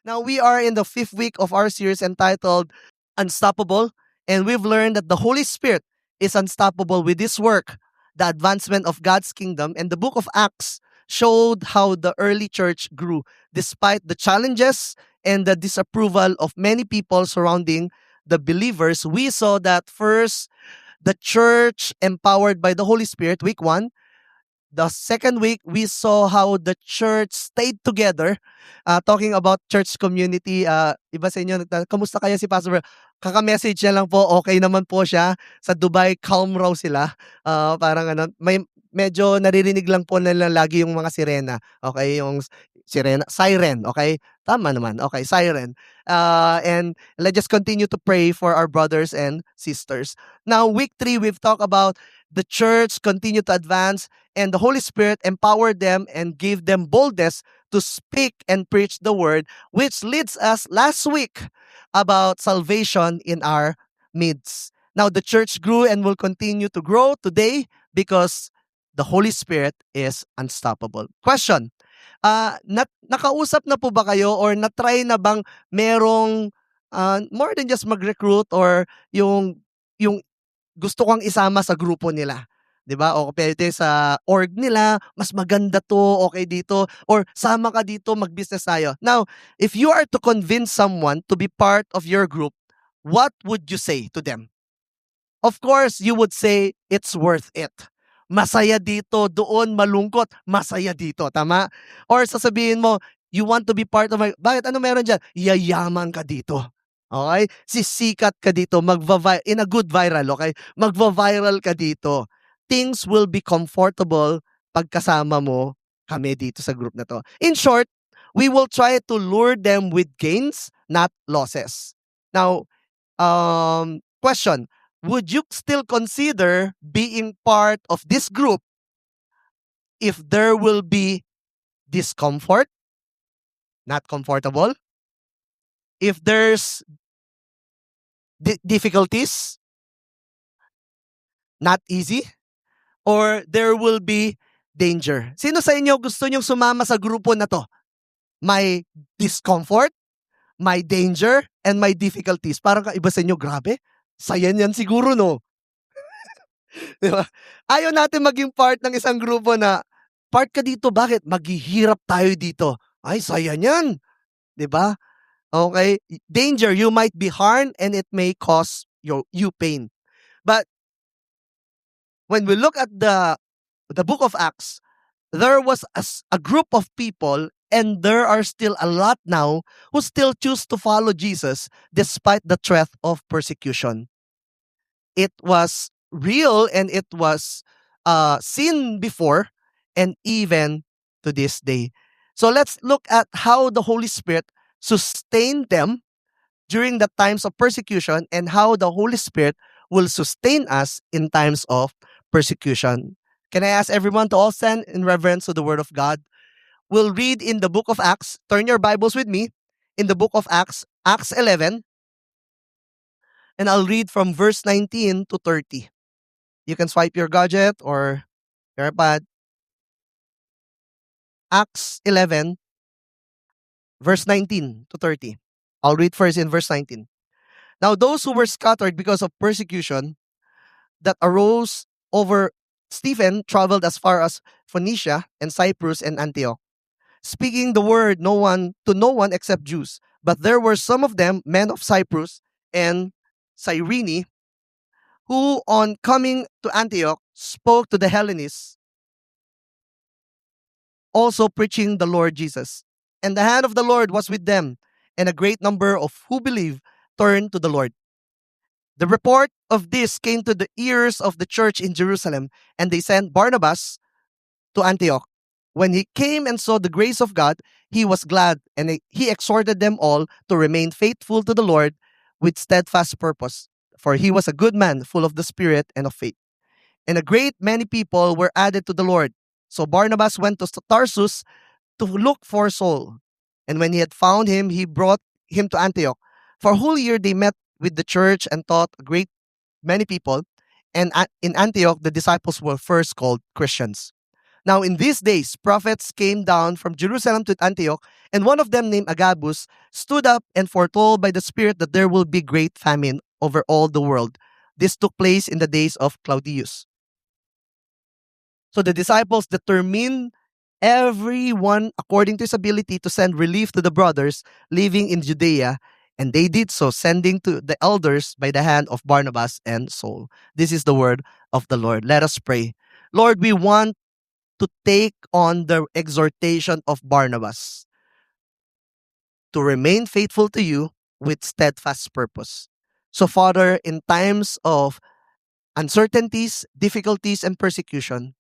Now we are in the 5th week of our series entitled Unstoppable, and we've learned that the Holy Spirit is unstoppable with His work, the advancement of God's kingdom, and the book of Acts showed how the early church grew despite the challenges and the disapproval of many people surrounding the believers. We saw that first, the church empowered by the Holy Spirit, week 1. The second week, we saw how the church stayed together. Talking about church community, iba sa inyo, kamusta kaya si Pastor? Kaka-message niya lang po, okay naman po siya. Sa Dubai, calm raw sila. Parang medyo naririnig lang po nila lagi yung mga sirena. Okay, yung siren, okay? Tama naman, okay, siren. And let's just continue to pray for our brothers and sisters. Now, week 3, we've talked about the church continue to advance, and the Holy Spirit empowered them and gave them boldness to speak and preach the word, which leads us last week about salvation in our midst. Now, the church grew and will continue to grow today because the Holy Spirit is unstoppable. Question, nakausap na po ba kayo or na-try na bang merong more than just mag-recruit or yung gusto kang isama sa grupo nila, 'di ba? O pwede sa org nila, mas maganda 'to, okay dito, or sama ka dito, mag-business tayo. Now, if you are to convince someone to be part of your group, what would you say to them? Of course, you would say it's worth it. Masaya dito, doon malungkot, masaya dito, tama? Or sasabihin mo, you want to be part of my, bakit ano meron diyan? Yayaman ka dito. Okay? Sisikat ka dito, in a good viral, okay? Magva-viral ka dito. Things will be comfortable pagkasama mo kami dito sa group na to. In short, we will try to lure them with gains, not losses. Now, question, would you still consider being part of this group if there will be discomfort, not comfortable? If there's difficulties, not easy, or there will be danger? Sino sa inyo gusto nyong sumama sa grupo na to? May discomfort, may danger, and may difficulties. Parang iba sa inyo, grabe, saya niyan siguro, no? Diba? Ayaw natin maging part ng isang grupo na, part ka dito, bakit? Maghihirap tayo dito. Ay, saya niyan. Diba? Okay? Danger, you might be harmed and it may cause you pain. But when we look at the book of Acts, there was a group of people, and there are still a lot now who still choose to follow Jesus despite the threat of persecution. It was real and it was seen before and even to this day. So let's look at how the Holy Spirit sustained them during the times of persecution and how the Holy Spirit will sustain us in times of persecution. Can I ask everyone to all stand in reverence to the Word of God? We'll read in the book of Acts. Turn your Bibles with me in the book of Acts, Acts 11, and I'll read from verse 19 to 30. You can swipe your gadget or your iPad. Acts 11, verse 19 to 30. I'll read first in verse 19. Now those who were scattered because of persecution that arose over Stephen traveled as far as Phoenicia and Cyprus and Antioch, speaking the word to no one except Jews. But there were some of them, men of Cyprus and Cyrene, who on coming to Antioch spoke to the Hellenists, also preaching the Lord Jesus. And the hand of the Lord was with them, and a great number of who believed turned to the Lord. The report of this came to the ears of the church in Jerusalem, and they sent Barnabas to Antioch. When he came and saw the grace of God, he was glad, and he exhorted them all to remain faithful to the Lord with steadfast purpose. For he was a good man, full of the Spirit and of faith. And a great many people were added to the Lord. So Barnabas went to Tarsus to look for Saul. And when he had found him, he brought him to Antioch. For a whole year they met with the church and taught a great many people. And in Antioch, the disciples were first called Christians. Now, in these days, prophets came down from Jerusalem to Antioch, and one of them, named Agabus, stood up and foretold by the Spirit that there will be great famine over all the world. This took place in the days of Claudius. So the disciples determined everyone according to his ability to send relief to the brothers living in Judea, and they did so, sending to the elders by the hand of Barnabas and Saul. This is the word of the Lord. Let us pray. Lord, we want to take on the exhortation of Barnabas to remain faithful to you with steadfast purpose. So, Father, in times of uncertainties, difficulties, and persecution,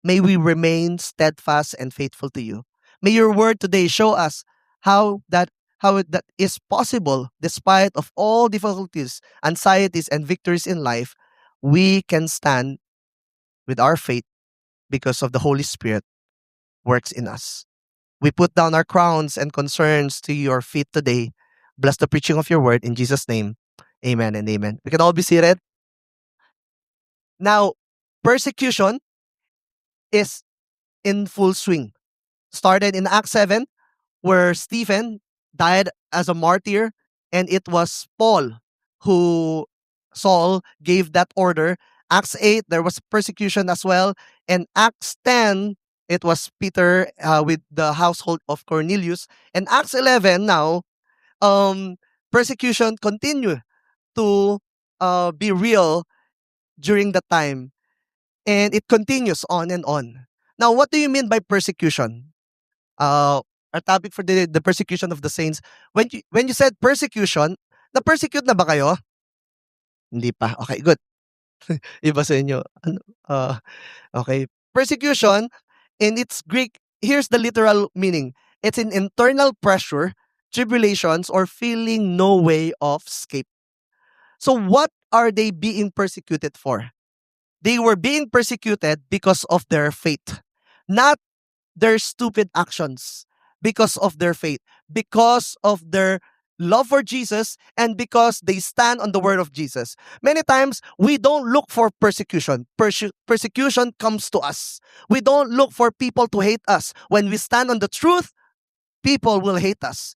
may we remain steadfast and faithful to you. May your word today show us how that that is possible despite of all difficulties, anxieties, and victories in life. We can stand with our faith because of the Holy Spirit works in us. We put down our crowns and concerns to your feet today. Bless the preaching of your word in Jesus' name. Amen and amen. We can all be seated. Now, persecution is in full swing. Started in Acts 7, where Stephen died as a martyr, and it was Paul who Saul gave that order. Acts 8, there was persecution as well. And Acts 10, it was Peter with the household of Cornelius. And Acts 11 now, persecution continue to be real during the time. And it continues on and on. Now, what do you mean by persecution? Our topic for the persecution of the saints. When you said persecution, na-persecute na ba kayo? Hindi pa. Okay, good. Iba sa inyo. Ano, okay. Persecution, in its Greek, here's the literal meaning. It's an internal pressure, tribulations, or feeling no way of escape. So what are they being persecuted for? They were being persecuted because of their faith, not their stupid actions, because of their faith, because of their love for Jesus, and because they stand on the word of Jesus. Many times, we don't look for persecution. Persecution comes to us. We don't look for people to hate us. When we stand on the truth, people will hate us.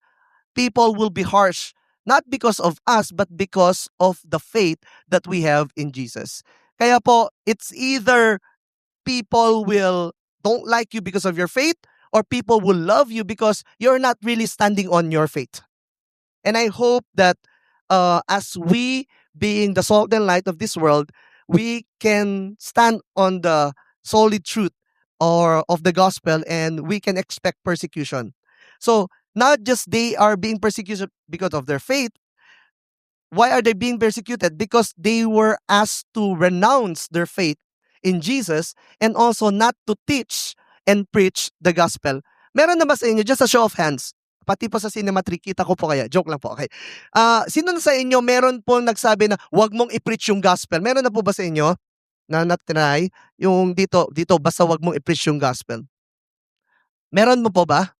People will be harsh, not because of us, but because of the faith that we have in Jesus. Kaya po, it's either people will don't like you because of your faith, or people will love you because you're not really standing on your faith. And I hope that as we, being the salt and light of this world, we can stand on the solid truth or of the gospel, and we can expect persecution. So not just they are being persecuted because of their faith. Why are they being persecuted? Because they were asked to renounce their faith in Jesus and also not to teach and preach the gospel. Meron na ba sa inyo, just a show of hands, pati po sa Cinematri, kita ko po kaya, joke lang po, okay. Sino na sa inyo meron po nagsabi na wag mong i-preach yung gospel? Meron na po ba sa inyo na na-try yung dito basta wag mong i-preach yung gospel? Meron mo po ba?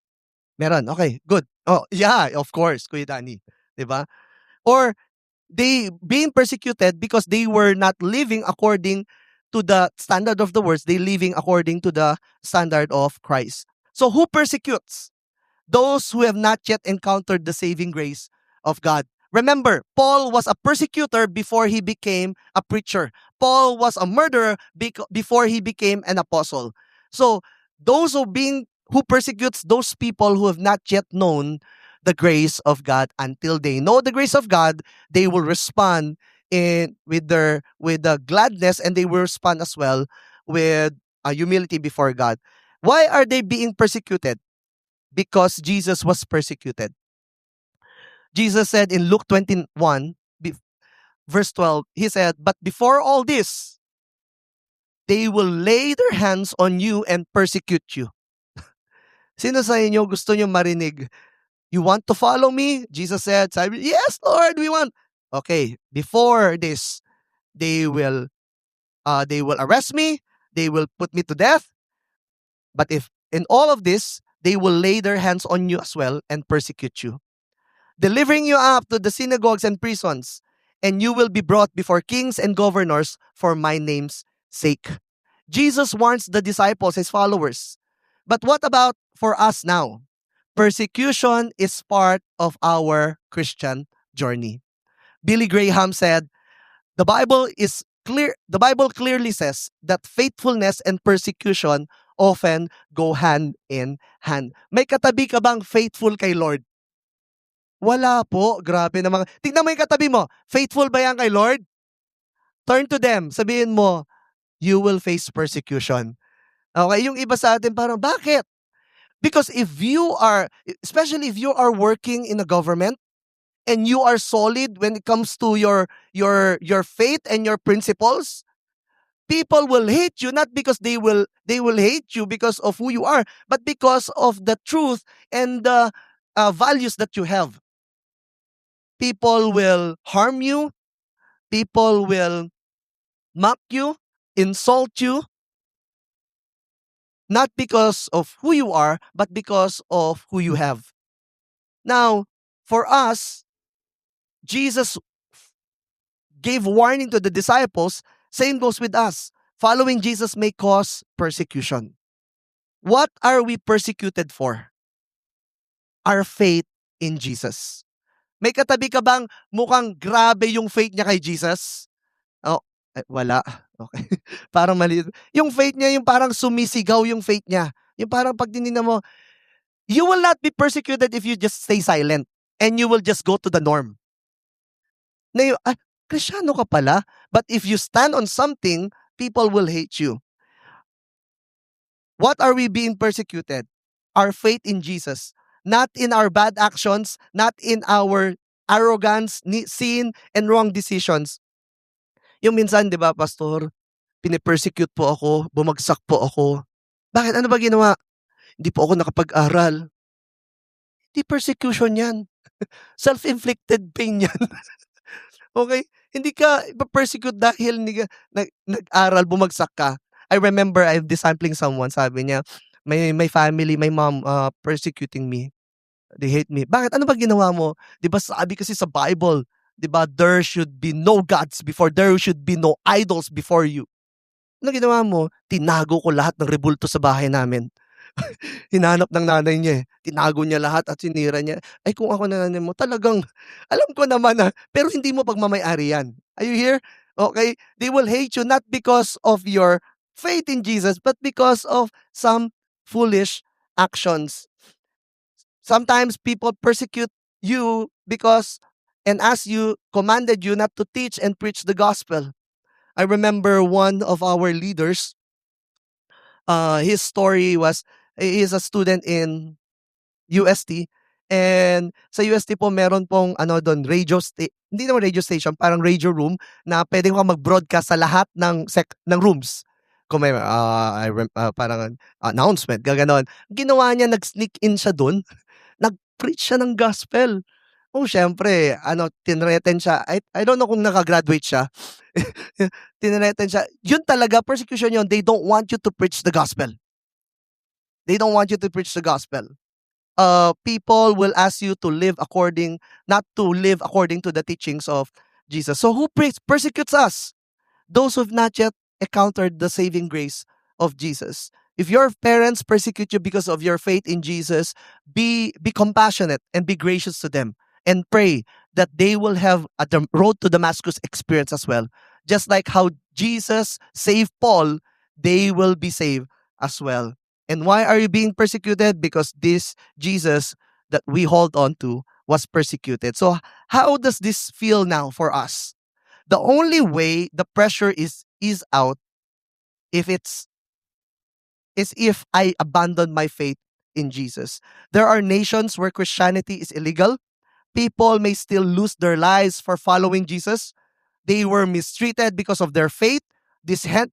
Meron, okay, good. Oh, yeah, of course, Kuya Danny, 'di ba? Or they being persecuted because they were not living according to the standard of the words, they living according to the standard of Christ. So who persecutes? Those who have not yet encountered the saving grace of God. Remember, Paul was a persecutor before he became a preacher. Paul was a murderer before he became an apostle. So those who persecutes those people who have not yet known the grace of God, until they know the grace of God, they will respond with the gladness, and they will respond as well with humility before God. Why are they being persecuted? Because Jesus was persecuted. Jesus said in Luke 21, verse 12, he said, "But before all this, they will lay their hands on you and persecute you." Sino sa inyo gusto nyo marinig, "You want to follow me?" Jesus said, "Yes, Lord, we want." Okay, before this, they will arrest me, they will put me to death. But if in all of this, they will lay their hands on you as well and persecute you, delivering you up to the synagogues and prisons, and you will be brought before kings and governors for my name's sake. Jesus warns the disciples, his followers. But what about for us now? Persecution is part of our Christian journey. Billy Graham said, the Bible clearly says that faithfulness and persecution often go hand in hand. May katabi ka bang faithful kay Lord? Wala po. Grabe naman. Tignan mo yung katabi mo. Faithful ba yan kay Lord? Turn to them. Sabihin mo, you will face persecution. Okay, yung iba sa atin parang, bakit? Because if you are, especially if you are working in a government, and you are solid when it comes to your faith and your principles, people will hate you not because they will hate you because of who you are, but because of the truth and the values that you have. People will harm you, people will mock you, insult you, not because of who you are, but because of who you have. Now, for us, Jesus gave warning to the disciples. Same goes with us. Following Jesus may cause persecution. What are we persecuted for? Our faith in Jesus. May katabi ka bang mukhang grabe yung faith niya kay Jesus? Oh, wala. Okay. Parang mali. Yung faith niya, yung parang sumisigaw yung faith niya. Yung parang pag tinignan mo, you will not be persecuted if you just stay silent and you will just go to the norm. Na yung, Kristyano ka pala, but if you stand on something, people will hate you. What are we being persecuted? Our faith in Jesus. Not in our bad actions, not in our arrogance, sin, and wrong decisions. Yung minsan, di ba, Pastor, pinipersecute po ako, bumagsak po ako. Bakit? Ano ba ginawa? Hindi po ako nakapag-aral. Hindi persecution yan. Self-inflicted pain yan. Okay? Hindi ka persecute dahil nag-aral, bumagsak ka. I remember I'm discipling someone, sabi niya, my family, my mom persecuting me. They hate me. Bakit? Ano ba ginawa mo? 'Di ba sabi kasi sa Bible, 'di ba, there should be no gods before, there should be no idols before you. Ano ginawa mo? Tinago ko lahat ng rebulto sa bahay namin. Hinanap ng nanay niya eh. Tinago niya lahat at sinira niya. Ay kung ako na nanay mo, talagang alam ko naman na, pero hindi mo pagmamay-ari yan. Are you here? Okay? They will hate you not because of your faith in Jesus, but because of some foolish actions. Sometimes people persecute you because and as you commanded you not to teach and preach the gospel. I remember one of our leaders, his story was, he is a student in UST, and sa UST po meron pong doon hindi naman radio station, parang radio room na pwede kang mag-broadcast sa lahat ng rooms. Kung may parang announcement, gaganon. Ginawa niya, nag-sneak in siya doon. Nag-preach siya ng gospel. Oh, syempre, tinreten siya. I don't know kung naka-graduate siya. Tinreten siya. Yun talaga, persecution yun. They don't want you to preach the gospel. They don't want you to preach the gospel. People will ask you to not to live according to the teachings of Jesus. So who persecutes us? Those who've not yet encountered the saving grace of Jesus. If your parents persecute you because of your faith in Jesus, be compassionate and be gracious to them, and pray that they will have a road to Damascus experience as well. Just like how Jesus saved Paul, they will be saved as well. And why are you being persecuted? Because this Jesus that we hold on to was persecuted. So how does this feel now for us? The only way the pressure is out is if I abandon my faith in Jesus. There are nations where Christianity is illegal. People may still lose their lives for following Jesus. They were mistreated because of their faith,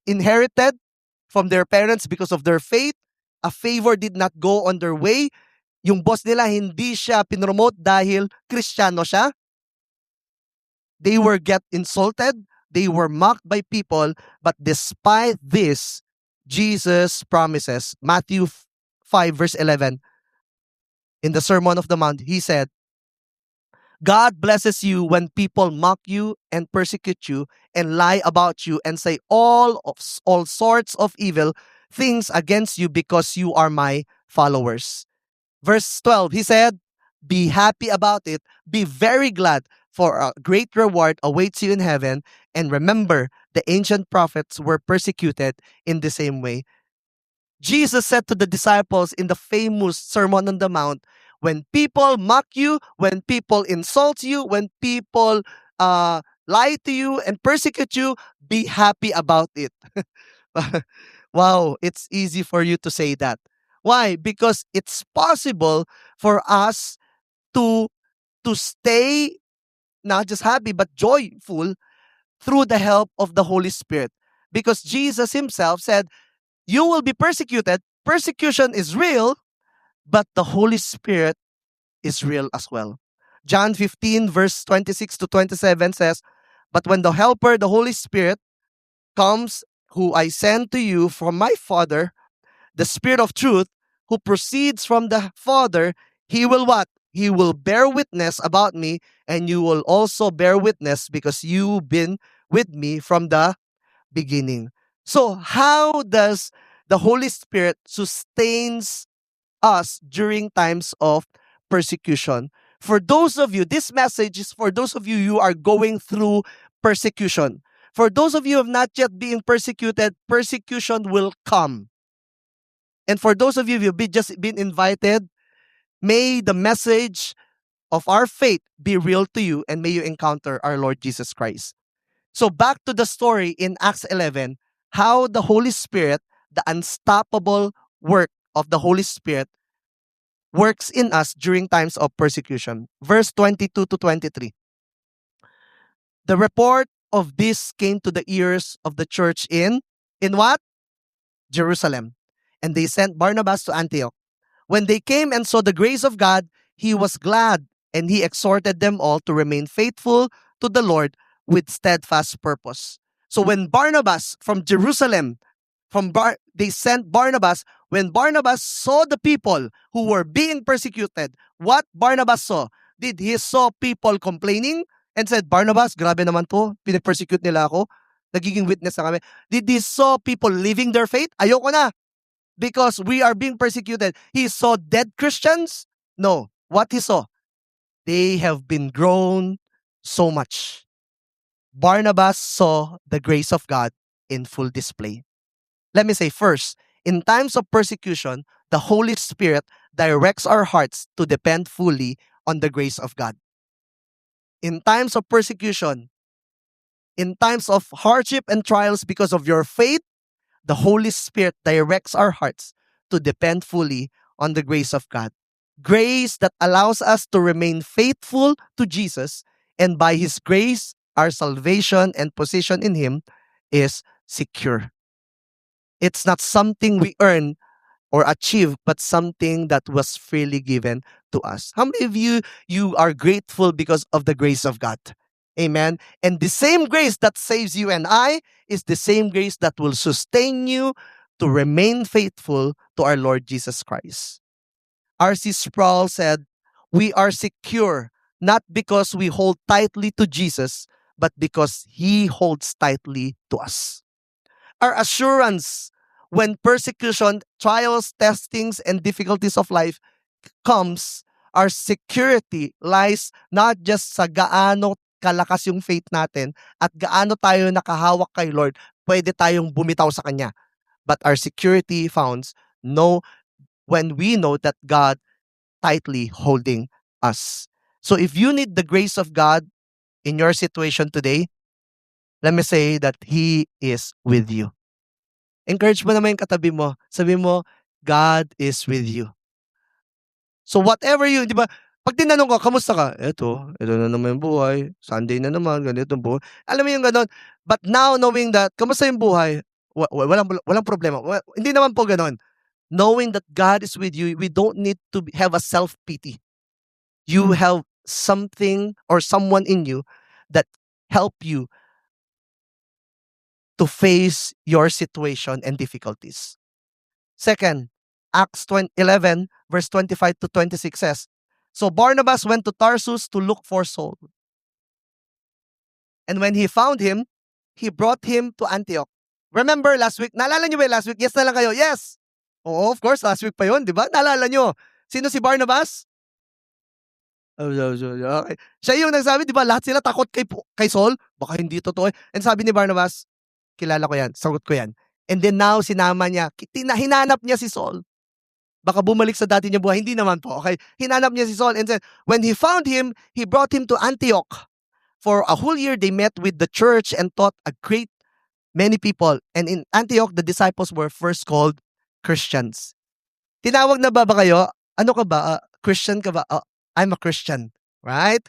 inherited from their parents because of their faith. A favor did not go on their way. Yung boss nila hindi siya pinromote dahil Kristiyano siya. They were get insulted. They were mocked by people. But despite this, Jesus promises, Matthew 5 verse 11, in the Sermon of the Mount, he said, God blesses you when people mock you and persecute you and lie about you and say all sorts of evil things against you because you are my followers. Verse 12, he said, be happy about it, be very glad, for a great reward awaits you in heaven. And remember, the ancient prophets were persecuted in the same way. Jesus said to the disciples in the famous Sermon on the Mount, when people mock you, when people insult you, when people lie to you and persecute you, be happy about it. Wow, it's easy for you to say that. Why? Because it's possible for us to stay not just happy but joyful through the help of the Holy Spirit. Because Jesus himself said, you will be persecuted. Persecution is real, but the Holy Spirit is real as well. John 15, verse 26 to 27 says, but when the Helper, the Holy Spirit, comes, who I send to you from my Father, the Spirit of truth, who proceeds from the Father, he will what? He will bear witness about me, and you will also bear witness because you've been with me from the beginning. So, how does the Holy Spirit sustains us during times of persecution? For those of you, this message is for those of you who are going through persecution. For those of you who have not yet been persecuted, persecution will come. And for those of you who have just been invited, may the message of our faith be real to you and may you encounter our Lord Jesus Christ. So back to the story in Acts 11, how the Holy Spirit, the unstoppable work of the Holy Spirit, works in us during times of persecution. Verse 22 to 23. The report of this came to the ears of the church in what? Jerusalem. And they sent Barnabas to Antioch. When they came and saw the grace of God, he was glad, and he exhorted them all to remain faithful to the Lord with steadfast purpose. So when Barnabas from Jerusalem, they sent Barnabas, when Barnabas saw the people who were being persecuted, what Barnabas saw? Did he saw people complaining and said, Barnabas, grabe naman to, pinipersecute nila ako, nagiging witness na kami. Did he saw people leaving their faith? Ayoko na, because we are being persecuted. He saw dead Christians? No. What he saw? They have been grown so much. Barnabas saw the grace of God in full display. Let me say first, in times of persecution, the Holy Spirit directs our hearts to depend fully on the grace of God. In times of persecution, in times of hardship and trials because of your faith, the Holy Spirit directs our hearts to depend fully on the grace of God. Grace that allows us to remain faithful to Jesus, and by His grace, our salvation and position in Him is secure. It's not something we earn or achieve, but something that was freely given to us. How many of you are grateful because of the grace of God? Amen. And the same grace that saves you and I is the same grace that will sustain you to remain faithful to our Lord Jesus Christ. R.C. Sproul said, we are secure not because we hold tightly to Jesus, but because He holds tightly to us. Our assurance when persecution, trials, testings, and difficulties of life comes, our security lies not just sa gaano kalakas yung faith natin at gaano tayo nakahawak kay Lord, pwede tayong bumitaw sa Kanya. But our security founds when we know that God tightly holding us. So if you need the grace of God in your situation today, let me say that He is with you. Encourage mo naman yung katabi mo. Sabi mo, God is with you. So whatever you, di ba, pag tinanong ko, kamusta ka? Ito na naman yung buhay. Sunday na naman, ganito yung buhay. Alam mo yung ganon. But now knowing that, kamusta yung buhay? Walang problema. Hindi naman po ganon. Knowing that God is with you, we don't need to have a self-pity. You have something or someone in you that help you to face your situation and difficulties. Second, Acts 11, verse 25 to 26 says, So Barnabas went to Tarsus to look for Saul. And when he found him, he brought him to Antioch. Remember last week? Naalala nyo ba last week? Yes na lang kayo. Yes! Oo, of course, last week pa yun, di ba? Naalala nyo. Sino si Barnabas? Okay. Siya yung nagsabi, di ba, lahat sila takot kay Saul. Baka hindi totoo. And sabi ni Barnabas, kilala ko yan, sagot ko yan. And then now, sinama niya, hinanap niya si Saul. Baka bumalik sa dati niya buhay. Hindi naman po, okay? Hinanap niya si Saul. And then, when he found him, he brought him to Antioch. For a whole year, they met with the church and taught a great many people. And in Antioch, the disciples were first called Christians. Tinawag na ba kayo? Ano ka ba? Christian ka ba? I'm a Christian. Right?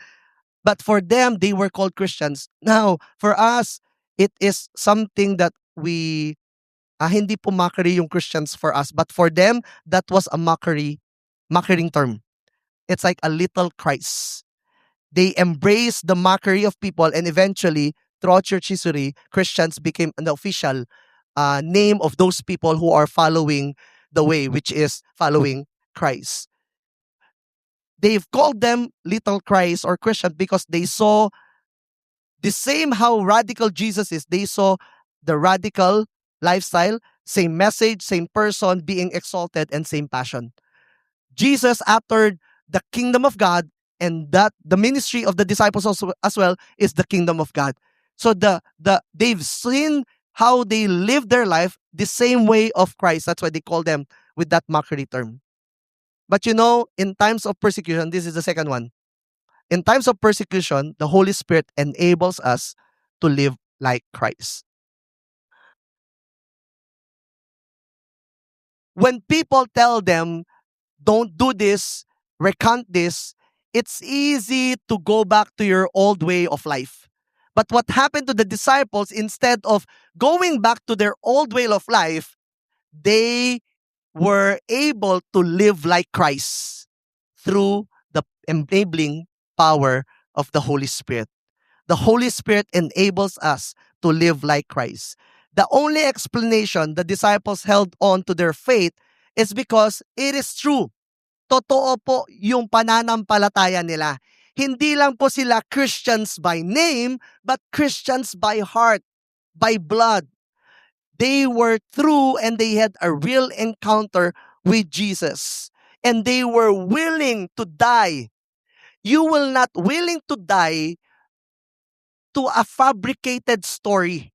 But for them, they were called Christians. Now, for us, it is something that we, hindi po mockery yung Christians for us. But for them, that was a mockery term. It's like a little Christ. They embraced the mockery of people, and eventually, throughout church history, Christians became an official name of those people who are following the way, which is following Christ. They've called them little Christ or Christian because they saw the same how radical Jesus is. They saw the radical lifestyle, same message, same person being exalted, and same passion. Jesus uttered the kingdom of God, and that the ministry of the disciples also, as well, is the kingdom of God. So they've seen how they live their life the same way of Christ. That's why they call them with that mockery term. But you know, in times of persecution, this is the second one. In times of persecution, the Holy Spirit enables us to live like Christ. When people tell them, don't do this, recant this, it's easy to go back to your old way of life. But what happened to the disciples, instead of going back to their old way of life, they were able to live like Christ through the enabling power of the Holy Spirit. The Holy Spirit enables us to live like Christ. The only explanation the disciples held on to their faith is because it is true. Totoo po yung pananampalataya nila. Hindi lang po sila Christians by name, but Christians by heart, by blood. They were true and they had a real encounter with Jesus. And they were willing to die. You will not willing to die to a fabricated story.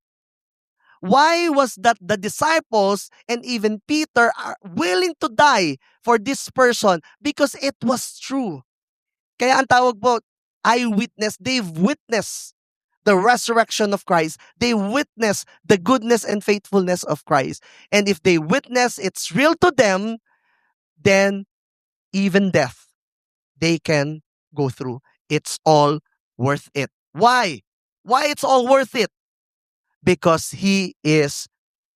Why was that the disciples and even Peter are willing to die for this person? Because it was true. Kaya ang tawag po, eyewitness. They've witnessed the resurrection of Christ. They witness the goodness and faithfulness of Christ. And if they witness it's real to them, then even death, they can go through. It's all worth it. Why? Why it's all worth it? Because He is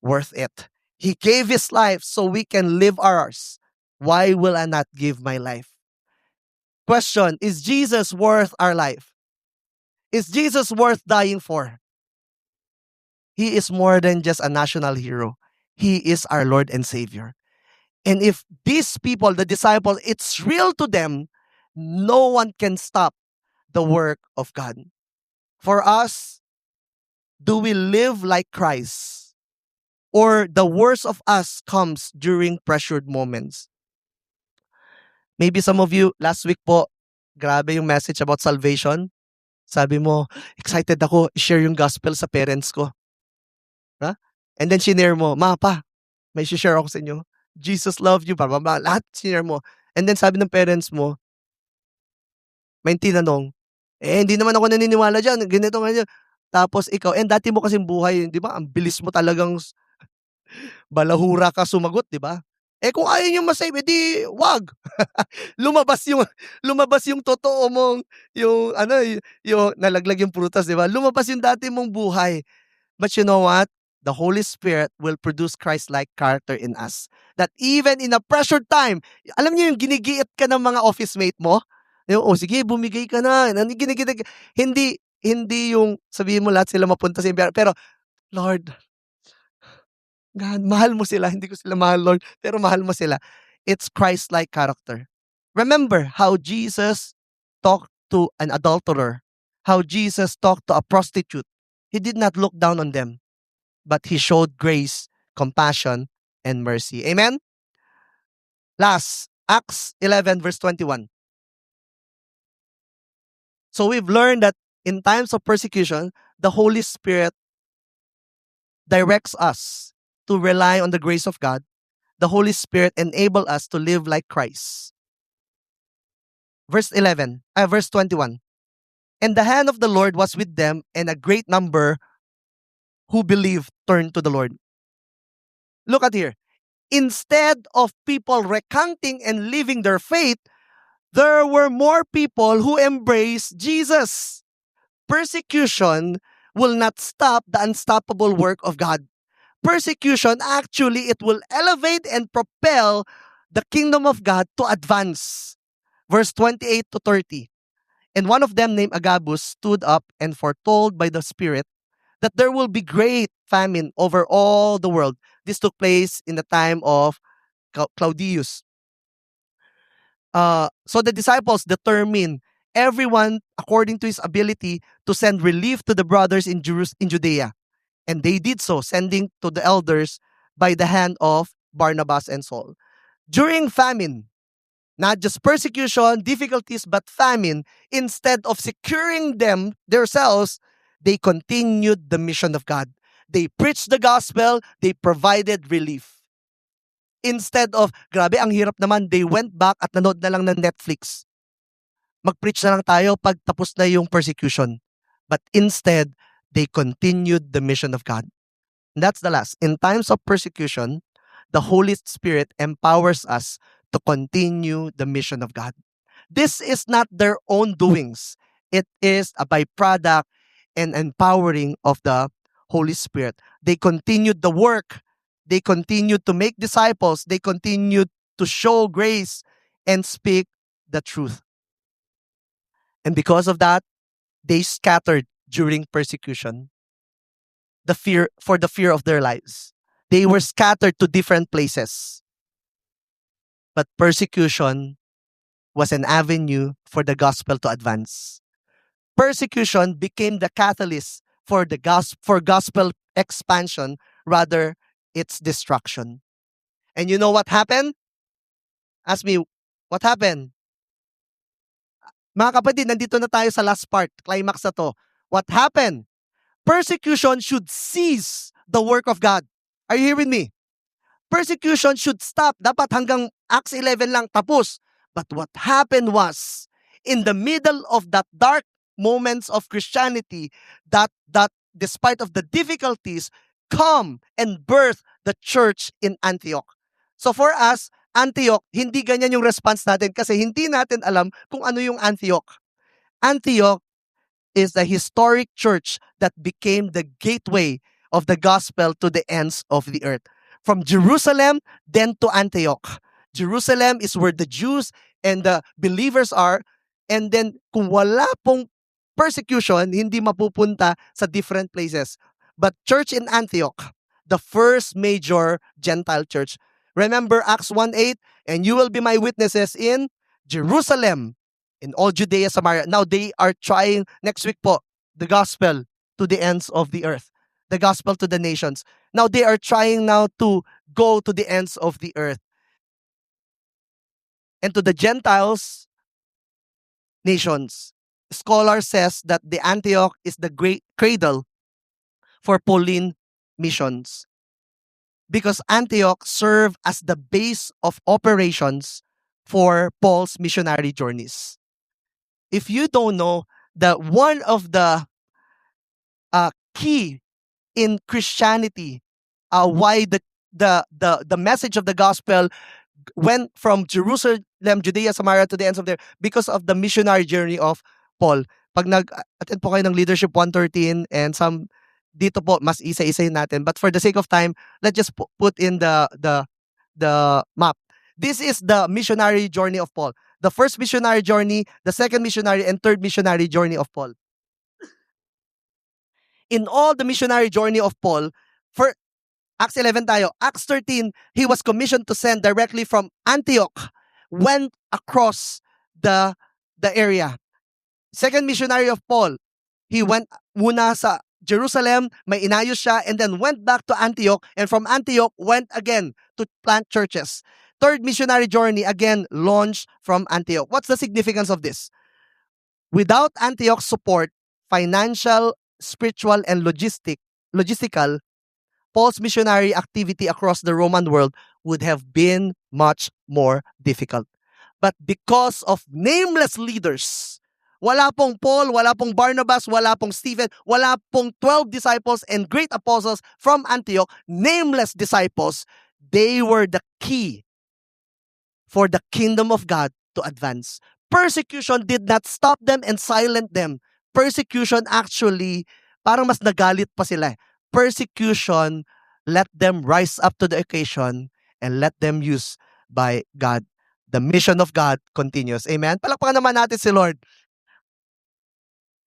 worth it. He gave His life so we can live ours. Why will I not give my life? Question, is Jesus worth our life? Is Jesus worth dying for? He is more than just a national hero. He is our Lord and Savior. And if these people, the disciples, it's real to them, no one can stop the work of God. For us, do we live like Christ? Or the worst of us comes during pressured moments? Maybe some of you, last week po, grabe yung message about salvation. Sabi mo, excited ako i-share yung gospel sa parents ko. Huh? And then shinare mo, Ma, Pa, may share ako sa inyo. Jesus love you, lahat shinare mo. And then sabi ng parents mo, may tinanong, hindi naman ako naniniwala dyan, ganito, ganyan. Tapos ikaw, dati mo kasing buhay, di ba? Ang bilis mo talagang balahura ka sumagot, di ba? Kung ayaw nyo masave, edi wag. lumabas yung totoo mong, yung nalaglag yung prutas, di ba? Lumabas yung dati mong buhay. But you know what? The Holy Spirit will produce Christ-like character in us. That even in a pressured time, alam niyo yung ginigiit ka ng mga office mate mo? Sige, bumigay ka na. Hindi yung sabihin mo lahat sila mapunta sa impyerno. Pero, Lord, God, mahal mo sila. Hindi ko sila mahal, Lord. Pero mahal mo sila. It's Christ-like character. Remember how Jesus talked to an adulterer, how Jesus talked to a prostitute. He did not look down on them, but he showed grace, compassion, and mercy. Amen? Last, Acts 11, verse 21. So we've learned that in times of persecution, the Holy Spirit directs us to rely on the grace of God. The Holy Spirit enable us to live like Christ. Verse 21. And the hand of the Lord was with them, and a great number who believed turned to the Lord. Look at here. Instead of people recanting and leaving their faith, there were more people who embraced Jesus. Persecution will not stop the unstoppable work of God. Persecution, actually, it will elevate and propel the kingdom of God to advance. Verse 28 to 30. And one of them, named Agabus, stood up and foretold by the Spirit that there will be great famine over all the world. This took place in the time of Claudius. So the disciples determined everyone according to his ability to send relief to the brothers in Judea. And they did so, sending to the elders by the hand of Barnabas and Saul. During famine, not just persecution, difficulties, but famine, instead of securing them themselves, they continued the mission of God. They preached the gospel, they provided relief. Instead of, grabe, ang hirap naman, they went back at nanood na lang ng Netflix. Mag-preach na lang tayo pag tapos na yung persecution. But instead, they continued the mission of God. And that's the last. In times of persecution, the Holy Spirit empowers us to continue the mission of God. This is not their own doings. It is a byproduct and empowering of the Holy Spirit. They continued the work. They continued to make disciples. They continued to show grace and speak the truth. And because of that, they scattered during persecution. The fear of their lives. They were scattered to different places. But persecution was an avenue for the gospel to advance. Persecution became the catalyst for gospel expansion, rather its destruction. And you know what happened? Ask me, what happened? Mga kapatid, nandito na tayo sa last part, climax na to. What happened? Persecution should cease the work of God. Are you hearing me? Persecution should stop. Dapat hanggang Acts 11 lang tapos. But what happened was, in the middle of that dark moments of Christianity, that despite of the difficulties, come and birth the church in Antioch. So for us, Antioch, hindi ganyan yung response natin kasi hindi natin alam kung ano yung Antioch. Antioch is the historic church that became the gateway of the gospel to the ends of the earth. From Jerusalem, then to Antioch. Jerusalem is where the Jews and the believers are. And then, kung wala pong persecution, hindi mapupunta sa different places. But church in Antioch, the first major Gentile church. Remember Acts 1:8, and you will be my witnesses in Jerusalem, in all Judea, Samaria. Now they are trying, next week po, the gospel to the ends of the earth. The gospel to the nations. Now they are trying now to go to the ends of the earth. And to the Gentiles, nations. Scholar says that the Antioch is the great cradle for Pauline missions. Because Antioch served as the base of operations for Paul's missionary journeys. If you don't know that one of the key in Christianity, why the message of the gospel went from Jerusalem, Judea, Samaria to the ends of there, because of the missionary journey of Paul. Pag nag-attend po kayo ng Leadership 113 and some dito po mas isa-isayin natin, but for the sake of time, let's just put in the map. This is the missionary journey of Paul. The first missionary journey, the second missionary, and third missionary journey of Paul. In all the missionary journey of Paul, for Acts 11 tayo, Acts 13, he was commissioned to send directly from Antioch, went across the area. Second missionary of Paul, he went muna sa Jerusalem, may inayos siya, and then went back to Antioch, and from Antioch, went again to plant churches. Third missionary journey, again, launched from Antioch. What's the significance of this? Without Antioch's support, financial, spiritual, and logistical, Paul's missionary activity across the Roman world would have been much more difficult. But because of nameless leaders, wala pong Paul, wala pong Barnabas, wala pong Stephen, wala pong 12 disciples and great apostles from Antioch, nameless disciples, they were the key for the kingdom of God to advance. Persecution did not stop them and silent them. Persecution actually, parang mas nagalit pa sila. Persecution let them rise up to the occasion and let them use by God. The mission of God continues. Amen? Palakpakan naman natin si Lord.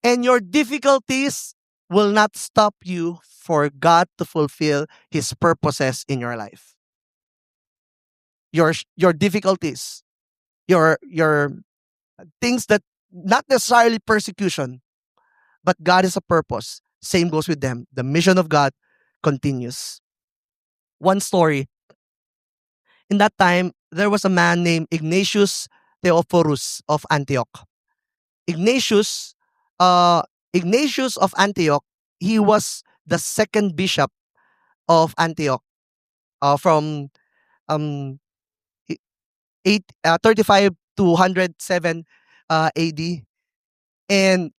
And your difficulties will not stop you for God to fulfill His purposes in your life. Your difficulties, your things that not necessarily persecution, but God is a purpose. Same goes with them. The mission of God continues. One story. In that time, there was a man named Ignatius Theophorus of Antioch. Ignatius, Ignatius of Antioch, he was the second bishop of Antioch from um, 35 to 107 AD. And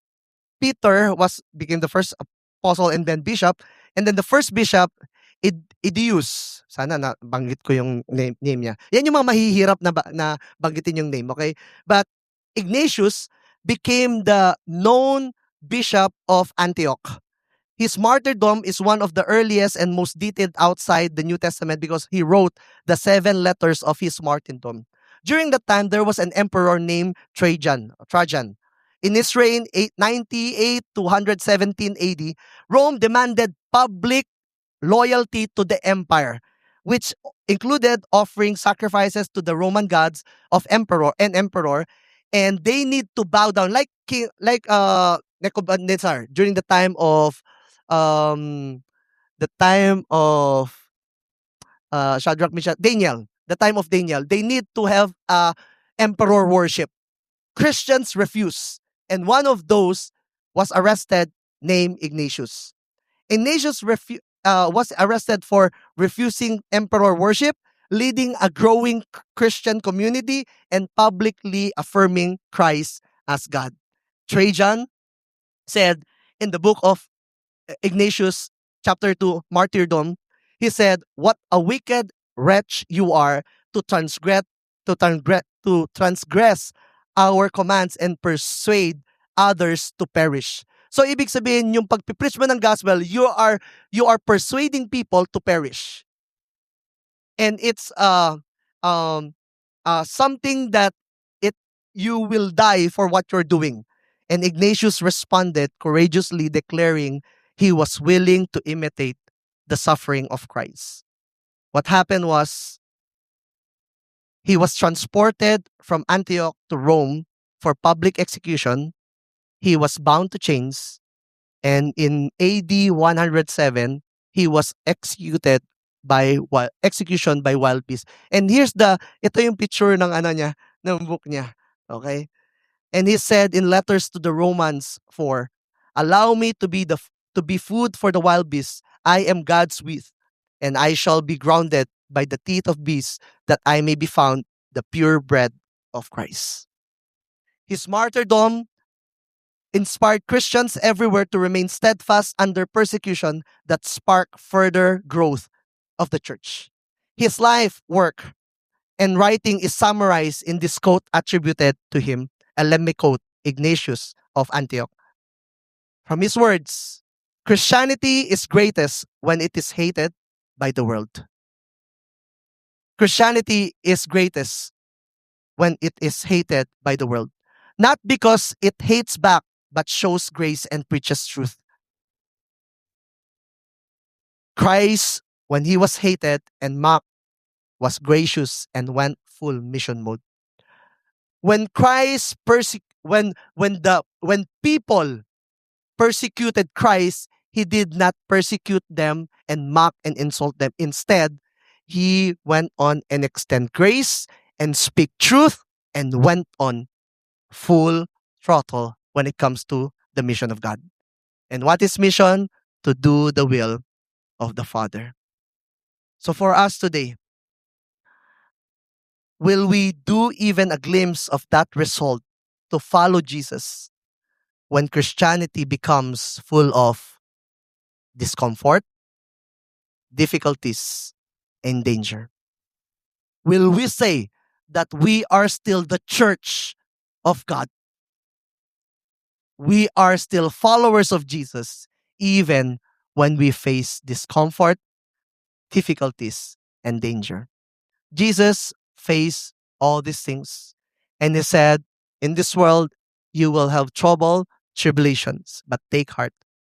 Peter became the first apostle and then bishop. And then the first bishop, Idius. Sana na banggit ko yung name niya. Yan yung mga mahihirap na banggitin yung name, okay? But Ignatius became the known bishop of Antioch. His martyrdom is one of the earliest and most detailed outside the New Testament because he wrote the 7 letters of his martyrdom. During that time, there was an emperor named Trajan. In his reign, 98 to 117 AD, Rome demanded public loyalty to the empire, which included offering sacrifices to the Roman gods of emperor, and they need to bow down like Nebuchadnezzar during the time of um Shadrach, Meshach, Daniel, the time of Daniel. They need to have emperor worship. Christians refuse, and one of those was arrested named Ignatius. Ignatius was arrested for refusing emperor worship, leading a growing Christian community, and publicly affirming Christ as God. Trajan said in the book of Ignatius, chapter 2, Martyrdom, he said, "What a wicked wretch you are to transgress our commands and persuade others to perish." So ibig sabihin, yung pagpipreach mo ng gospel, you are persuading people to perish. And it's something that you will die for what you're doing. And Ignatius responded courageously, declaring he was willing to imitate the suffering of Christ. What happened was he was transported from Antioch to Rome for public execution. He was bound to chains, and in AD 107, he was executed by execution by wild beasts. And ito yung picture ng ng book niya. Okay? And he said in letters to the Romans 4, "Allow me to be food for the wild beasts. I am God's wheat, and I shall be grounded by the teeth of beasts, that I may be found the pure bread of Christ." His martyrdom inspired Christians everywhere to remain steadfast under persecution that sparked further growth of the church. His life, work, and writing is summarized in this quote attributed to him. And let me quote Ignatius of Antioch. From his words, "Christianity is greatest when it is hated by the world." Christianity is greatest when it is hated by the world. Not because it hates back, but shows grace and preaches truth. Christ, when he was hated and mocked, was gracious and went full mission mode. When when people persecuted Christ, he did not persecute them and mock and insult them. Instead, he went on and extend grace and speak truth and went on full throttle when it comes to the mission of God. And what is mission? To do the will of the Father. So for us today, will we do even a glimpse of that result to follow Jesus when Christianity becomes full of discomfort, difficulties, and danger? Will we say that we are still the church of God? We are still followers of Jesus, even when we face discomfort, difficulties, and danger. Jesus faced all these things, and he said, in this world, you will have trouble, tribulations, but take heart,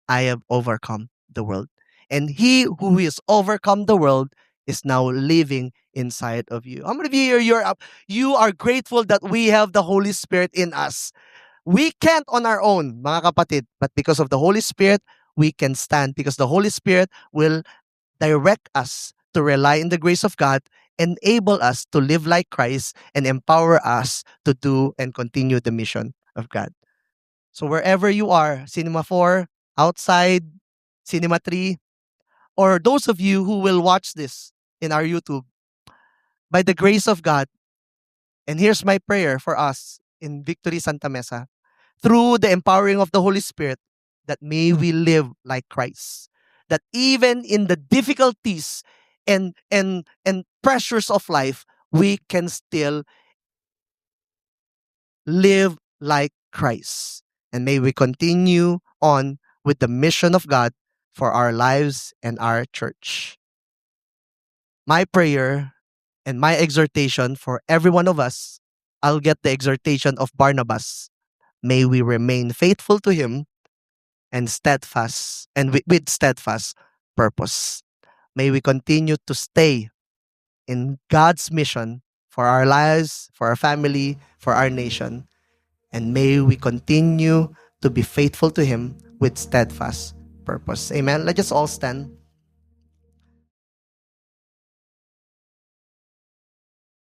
I have overcome the world. And he who is overcome the world is now living inside of you. How many of you here, you are grateful that we have the Holy Spirit in us? We can't on our own, mga kapatid, but because of the Holy Spirit, we can stand because the Holy Spirit will direct us to rely in the grace of God, enable us to live like Christ, and empower us to do and continue the mission of God. So wherever you are, Cinema 4, outside, Cinema 3, or those of you who will watch this in our YouTube, by the grace of God, and here's my prayer for us in Victory Santa Mesa, through the empowering of the Holy Spirit, that may we live like Christ. That even in the difficulties and pressures of life, we can still live like Christ. And may we continue on with the mission of God for our lives and our church. My prayer and my exhortation for every one of us, I'll get the exhortation of Barnabas. May we remain faithful to him and steadfast and with steadfast purpose. May we continue to stay in God's mission for our lives, for our family, for our nation. And may we continue to be faithful to him with steadfast purpose. Amen. Let's just all stand.